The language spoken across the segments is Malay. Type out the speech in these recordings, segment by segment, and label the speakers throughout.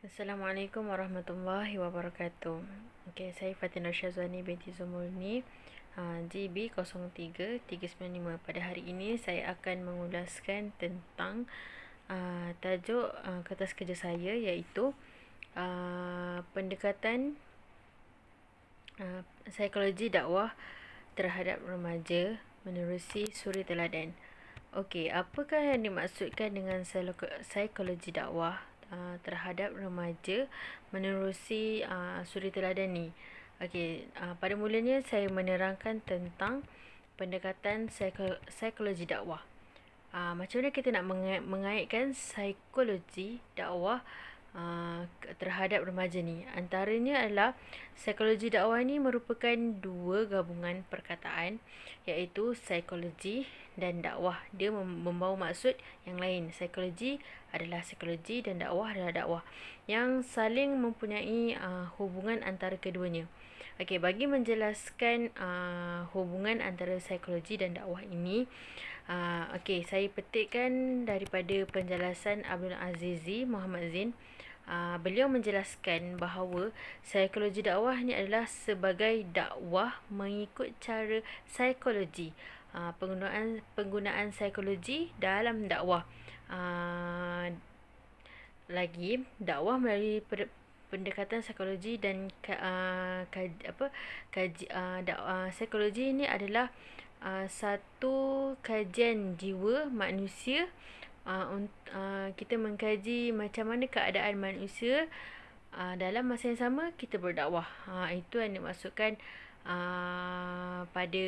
Speaker 1: Assalamualaikum warahmatullahi wabarakatuh. Okey, saya Fatin Syazwani binti Zumurni, GB03-395. Pada hari ini saya akan mengulaskan tentang tajuk kertas kerja saya, iaitu pendekatan psikologi dakwah terhadap remaja menerusi suri teladan. Okey, apakah yang dimaksudkan dengan psikologi dakwah terhadap remaja menerusi suri teladan ni? Okey, pada mulanya saya menerangkan tentang pendekatan psikologi dakwah. Macam mana kita nak mengaitkan psikologi dakwah terhadap remaja ni? Antaranya adalah psikologi dakwah ni merupakan dua gabungan perkataan, iaitu psikologi dan dakwah. Dia membawa maksud yang lain. Psikologi adalah psikologi dan dakwah adalah dakwah, yang saling mempunyai hubungan antara keduanya. Okey, bagi menjelaskan hubungan antara psikologi dan dakwah ini, okey, saya petikkan daripada penjelasan Abdul Azizi Muhammad Zain. Beliau menjelaskan bahawa psikologi dakwah ni adalah sebagai dakwah mengikut cara psikologi. Penggunaan psikologi dalam dakwah. Lagi, dakwah melalui pendekatan psikologi dan psikologi ini adalah satu kajian jiwa manusia. Kita mengkaji macam mana keadaan manusia dalam masa yang sama kita berdakwah. Itu yang dimaksudkan pada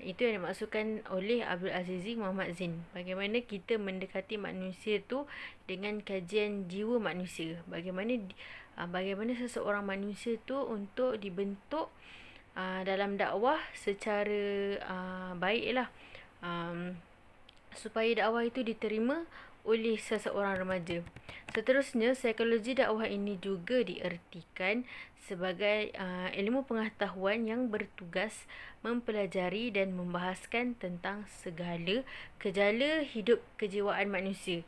Speaker 1: itu yang dimaksudkan oleh Abdul Azizi Muhammad Zain. Bagaimana kita mendekati manusia tu dengan kajian jiwa manusia. Bagaimana seseorang manusia tu untuk dibentuk dalam dakwah secara baiklah, supaya dakwah itu diterima oleh seseorang remaja. Seterusnya, psikologi dakwah ini juga diertikan sebagai ilmu pengetahuan yang bertugas mempelajari dan membahaskan tentang segala gejala hidup kejiwaan manusia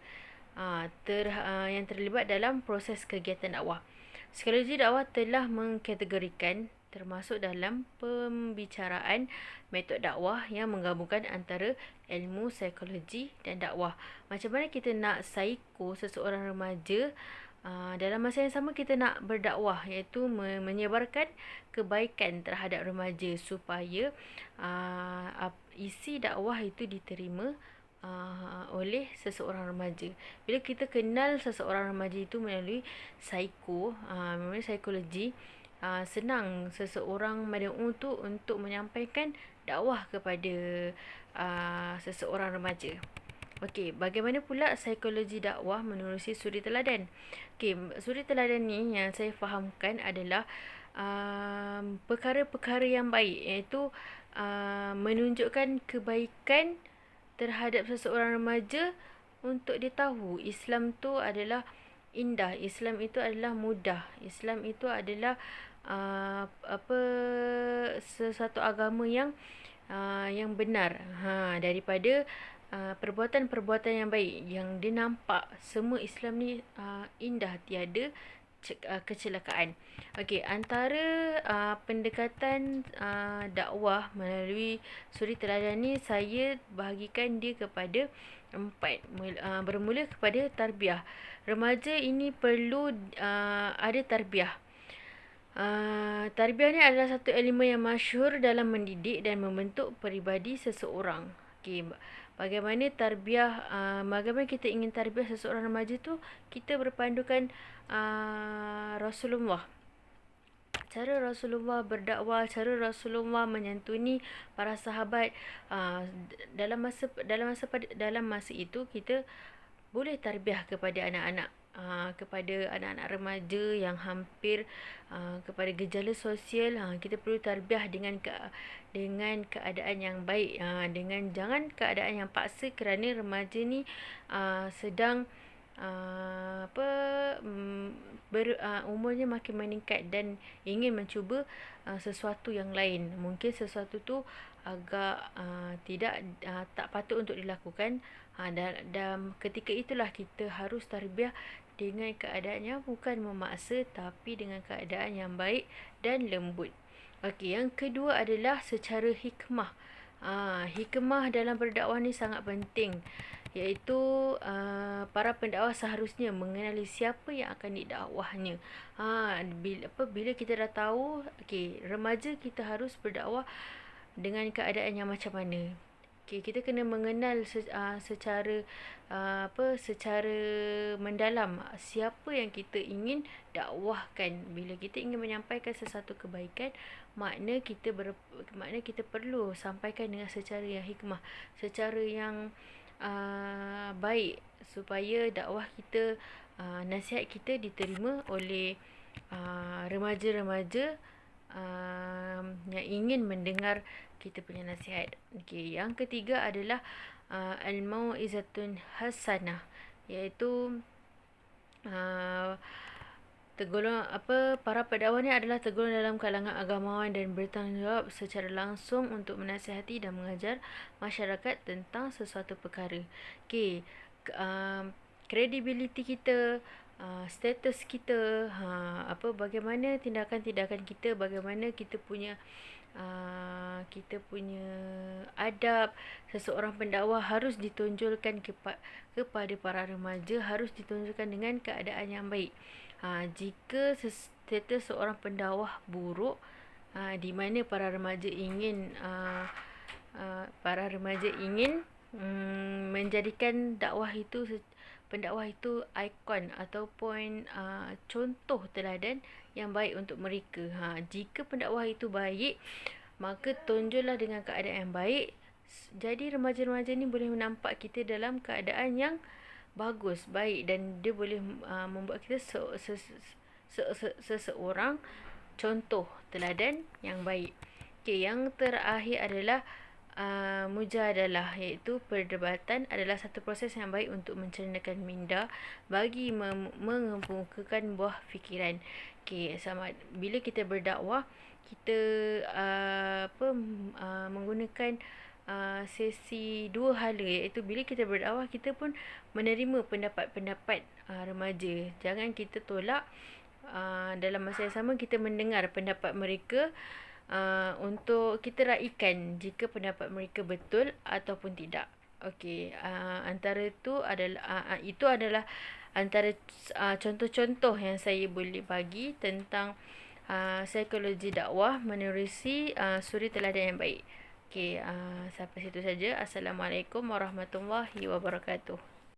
Speaker 1: yang terlibat dalam proses kegiatan dakwah. Psikologi dakwah telah mengkategorikan, termasuk dalam pembicaraan, metod dakwah yang menggabungkan antara ilmu psikologi dan dakwah. Macam mana kita nak psycho seseorang remaja dalam masa yang sama kita nak berdakwah, iaitu menyebarkan kebaikan terhadap remaja supaya isi dakwah itu diterima oleh seseorang remaja. Bila kita kenal seseorang remaja itu melalui melalui psikologi, senang seseorang mad'u tu untuk menyampaikan dakwah kepada seseorang remaja. Okey, bagaimana pula psikologi dakwah menerusi suri teladan? Okey, suri teladan ni yang saya fahamkan adalah perkara-perkara yang baik, iaitu menunjukkan kebaikan terhadap seseorang remaja untuk dia tahu Islam tu adalah indah, Islam itu adalah mudah, Islam itu adalah sesuatu agama yang benar, daripada perbuatan-perbuatan yang baik yang dia nampak semua Islam ni indah, tiada kecelakaan. Okey, antara pendekatan dakwah melalui suri teladan ni saya bahagikan dia kepada 4. Bermula kepada tarbiyah. Remaja ini perlu ada tarbiyah. Tarbiyah ni adalah satu elemen yang masyhur dalam mendidik dan membentuk peribadi seseorang. Okey, bagaimana kita ingin tarbiyah seseorang remaja tu, kita berpandukan Rasulullah. Cara Rasulullah berdakwah, cara Rasulullah menyantuni para sahabat dalam masa itu, kita boleh tarbiyah kepada anak-anak, kepada anak-anak remaja yang hampir kepada gejala sosial. Kita perlu tarbiyah dengan keadaan yang baik, dengan jangan keadaan yang paksa, kerana remaja ni sedang umurnya makin meningkat dan ingin mencuba sesuatu yang lain. Mungkin sesuatu tu agak tak patut untuk dilakukan, dan ketika itulah kita harus tarbiyah dengan keadaan yang bukan memaksa, tapi dengan keadaan yang baik dan lembut. Okey, yang kedua adalah secara hikmah. Hikmah dalam berdakwah ni sangat penting, iaitu para pendakwah seharusnya mengenali siapa yang akan didakwahnya. Bila kita dah tahu, okey, remaja kita harus berdakwah dengan keadaan yang macam mana. Okay, kita kena mengenal secara mendalam siapa yang kita ingin dakwahkan. Bila kita ingin menyampaikan sesuatu kebaikan, makna kita perlu sampaikan dengan secara yang hikmah, secara yang baik, supaya dakwah kita, nasihat kita diterima oleh remaja-remaja yang ingin mendengar kita punya nasihat. Okey, yang ketiga adalah al-mau'izatun hasanah, iaitu para pendakwah ni adalah tergolong dalam kalangan agamawan dan bertanggungjawab secara langsung untuk menasihati dan mengajar masyarakat tentang sesuatu perkara. Okey, kredibiliti kita, status kita, bagaimana tindakan-tindakan kita, bagaimana kita punya adab seseorang pendakwah harus ditonjolkan kepada para remaja, harus ditonjolkan dengan keadaan yang baik. Jika status seorang pendakwah buruk, di mana para remaja ingin menjadikan pendakwah itu ikon ataupun contoh teladan yang baik untuk mereka. Jika pendakwah itu baik, maka tonjollah dengan keadaan yang baik. Jadi remaja-remaja ni boleh menampak kita dalam keadaan yang bagus, baik, dan dia boleh membuat kita seseorang contoh teladan yang baik. Okey, yang terakhir adalah mujadalah, iaitu perdebatan adalah satu proses yang baik untuk mencernakan minda bagi mengemukakan buah fikiran. Okey, bila kita berdakwah, kita menggunakan sesi dua hala, iaitu bila kita berdakwah, kita pun menerima pendapat-pendapat remaja. Jangan kita tolak, dalam masa yang sama kita mendengar pendapat mereka, untuk kita raikan jika pendapat mereka betul ataupun tidak. Okey, itu adalah antara contoh-contoh yang saya boleh bagi tentang psikologi dakwah menerusi suri teladan yang baik. Okey, sampai situ saja. Assalamualaikum warahmatullahi wabarakatuh.